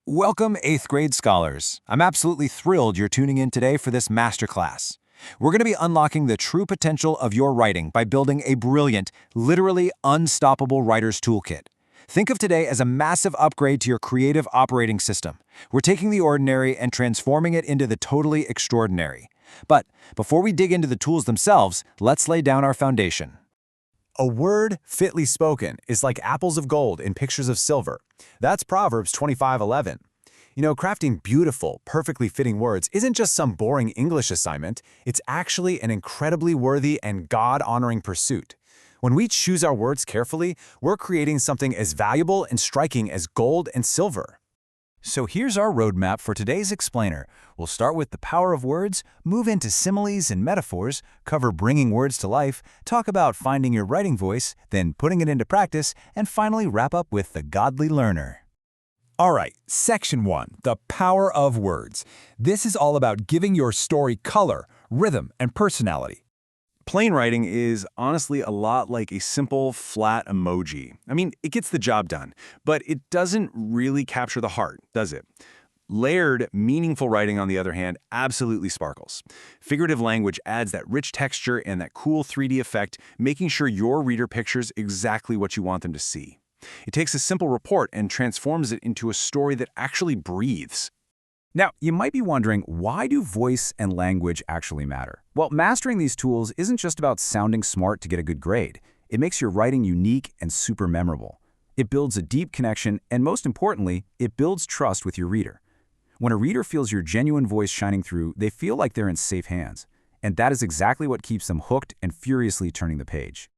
Welcome, 8th grade scholars. I'm absolutely thrilled you're tuning in today for this masterclass. We're going to be unlocking the true potential of your writing by building a brilliant, literally unstoppable writer's toolkit. Think of today as a massive upgrade to your creative operating system. We're taking the ordinary and transforming it into the totally extraordinary. But before we dig into the tools themselves, let's lay down our foundation. A word fitly spoken is like apples of gold in pictures of silver. That's Proverbs 25:11. Crafting beautiful, perfectly fitting words isn't just some boring English assignment. It's actually an incredibly worthy and God-honoring pursuit. When we choose our words carefully, we're creating something as valuable and striking as gold and silver. So here's our roadmap for today's explainer. We'll start with the power of words, move into similes and metaphors, cover bringing words to life, talk about finding your writing voice, then putting it into practice, and finally wrap up with the godly learner. All right, Section 1, the power of words. This is all about giving your story color, rhythm, and personality. Plain writing is honestly a lot like a simple, flat emoji. It gets the job done, but it doesn't really capture the heart, does it? Layered, meaningful writing, on the other hand, absolutely sparkles. Figurative language adds that rich texture and that cool 3D effect, making sure your reader pictures exactly what you want them to see. It takes a simple report and transforms it into a story that actually breathes. Now, you might be wondering, why do voice and language actually matter? Well, mastering these tools isn't just about sounding smart to get a good grade. It makes your writing unique and super memorable. It builds a deep connection, and most importantly, it builds trust with your reader. When a reader feels your genuine voice shining through, they feel like they're in safe hands. And that is exactly what keeps them hooked and furiously turning the page.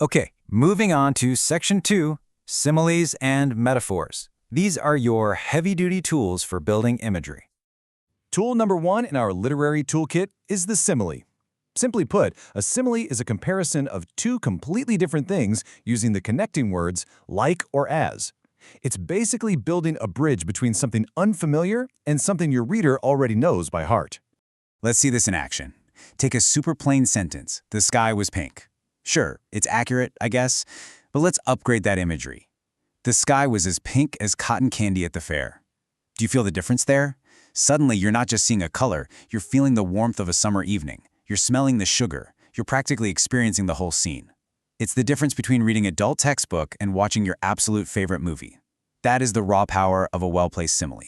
Okay, moving on to Section 2, similes and metaphors. These are your heavy-duty tools for building imagery. Tool number 1 in our literary toolkit is the simile. Simply put, a simile is a comparison of two completely different things using the connecting words like or as. It's basically building a bridge between something unfamiliar and something your reader already knows by heart. Let's see this in action. Take a super plain sentence, the sky was pink. Sure, it's accurate, I guess, but let's upgrade that imagery. The sky was as pink as cotton candy at the fair. Do you feel the difference there? Suddenly, you're not just seeing a color, you're feeling the warmth of a summer evening. You're smelling the sugar. You're practically experiencing the whole scene. It's the difference between reading an adult textbook and watching your absolute favorite movie. That is the raw power of a well-placed simile.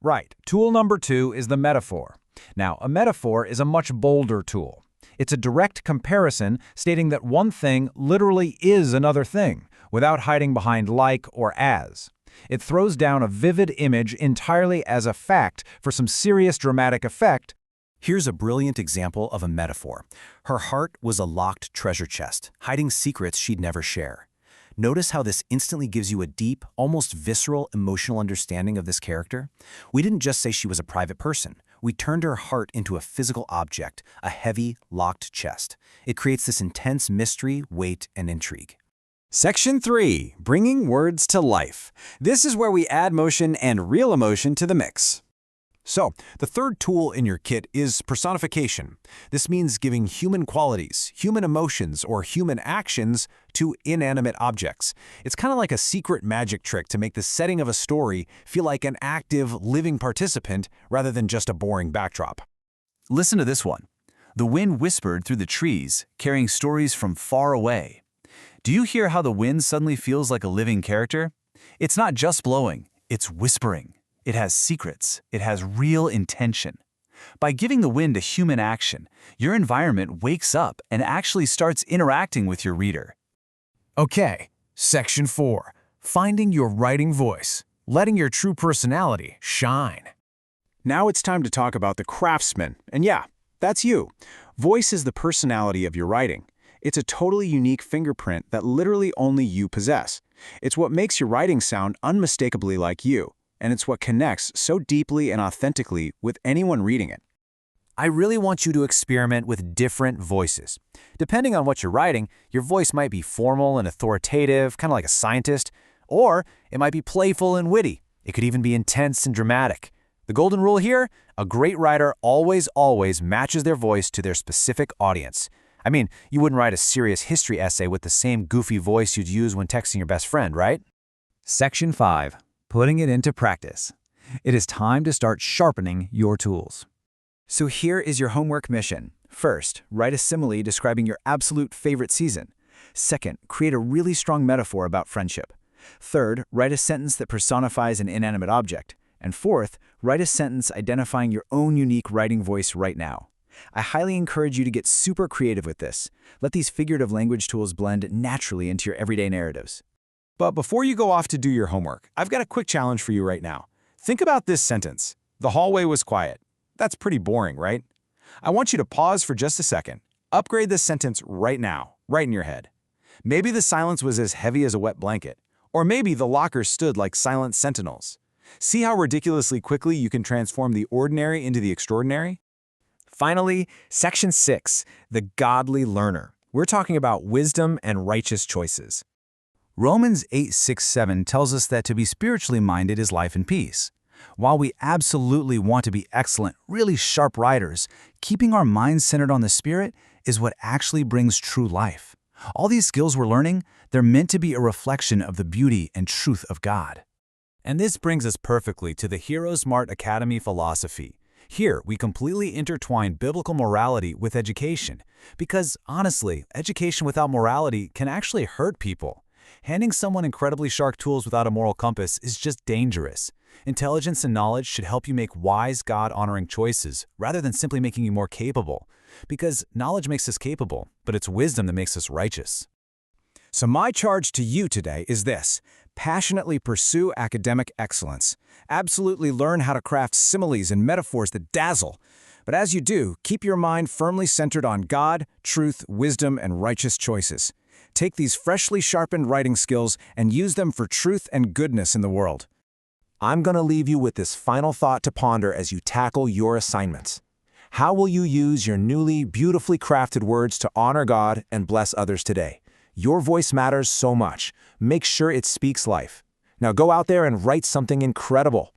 Right. Tool number 2 is the metaphor. Now, a metaphor is a much bolder tool. It's a direct comparison stating that one thing literally is another thing, without hiding behind like or as. It throws down a vivid image entirely as a fact for some serious dramatic effect. Here's a brilliant example of a metaphor. Her heart was a locked treasure chest, hiding secrets she'd never share. Notice how this instantly gives you a deep, almost visceral, emotional understanding of this character? We didn't just say she was a private person. We turned her heart into a physical object, a heavy, locked chest. It creates this intense mystery, weight, and intrigue. Section 3, bringing words to life. This is where we add motion and real emotion to the mix. So, the third tool in your kit is personification. This means giving human qualities, human emotions, or human actions to inanimate objects. It's kind of like a secret magic trick to make the setting of a story feel like an active, living participant rather than just a boring backdrop. Listen to this one. The wind whispered through the trees, carrying stories from far away. Do you hear how the wind suddenly feels like a living character? It's not just blowing, it's whispering. It has secrets. It has real intention. By giving the wind a human action, your environment wakes up and actually starts interacting with your reader. Okay, Section 4, finding your writing voice, letting your true personality shine. Now it's time to talk about the craftsman. And yeah, that's you. Voice is the personality of your writing. It's a totally unique fingerprint that literally only you possess. It's what makes your writing sound unmistakably like you, and it's what connects so deeply and authentically with anyone reading it. I really want you to experiment with different voices. Depending on what you're writing, your voice might be formal and authoritative, kind of like a scientist, or it might be playful and witty. It could even be intense and dramatic. The golden rule here, a great writer always matches their voice to their specific audience. You wouldn't write a serious history essay with the same goofy voice you'd use when texting your best friend, right? Section 5. Putting it into practice. It is time to start sharpening your tools. So here is your homework mission. First, write a simile describing your absolute favorite season. Second, create a really strong metaphor about friendship. Third, write a sentence that personifies an inanimate object. And fourth, write a sentence identifying your own unique writing voice right now. I highly encourage you to get super creative with this. Let these figurative language tools blend naturally into your everyday narratives. But before you go off to do your homework, I've got a quick challenge for you right now. Think about this sentence. The hallway was quiet. That's pretty boring, right? I want you to pause for just a second. Upgrade this sentence right now, right in your head. Maybe the silence was as heavy as a wet blanket. Or maybe the lockers stood like silent sentinels. See how ridiculously quickly you can transform the ordinary into the extraordinary? Finally, Section 6, the godly learner. We're talking about wisdom and righteous choices. Romans 8:6-7 tells us that to be spiritually minded is life and peace. While we absolutely want to be excellent, really sharp writers, keeping our minds centered on the Spirit is what actually brings true life. All these skills we're learning, they're meant to be a reflection of the beauty and truth of God. And this brings us perfectly to the HeroesMart Academy philosophy. Here, we completely intertwine biblical morality with education, because honestly, education without morality can actually hurt people. Handing someone incredibly sharp tools without a moral compass is just dangerous. Intelligence and knowledge should help you make wise, God-honoring choices, rather than simply making you more capable. Because knowledge makes us capable, but it's wisdom that makes us righteous. So my charge to you today is this: passionately pursue academic excellence. Absolutely learn how to craft similes and metaphors that dazzle. But as you do, keep your mind firmly centered on God, truth, wisdom, and righteous choices. Take these freshly sharpened writing skills and use them for truth and goodness in the world. I'm going to leave you with this final thought to ponder as you tackle your assignments. How will you use your newly, beautifully crafted words to honor God and bless others today? Your voice matters so much. Make sure it speaks life. Now go out there and write something incredible.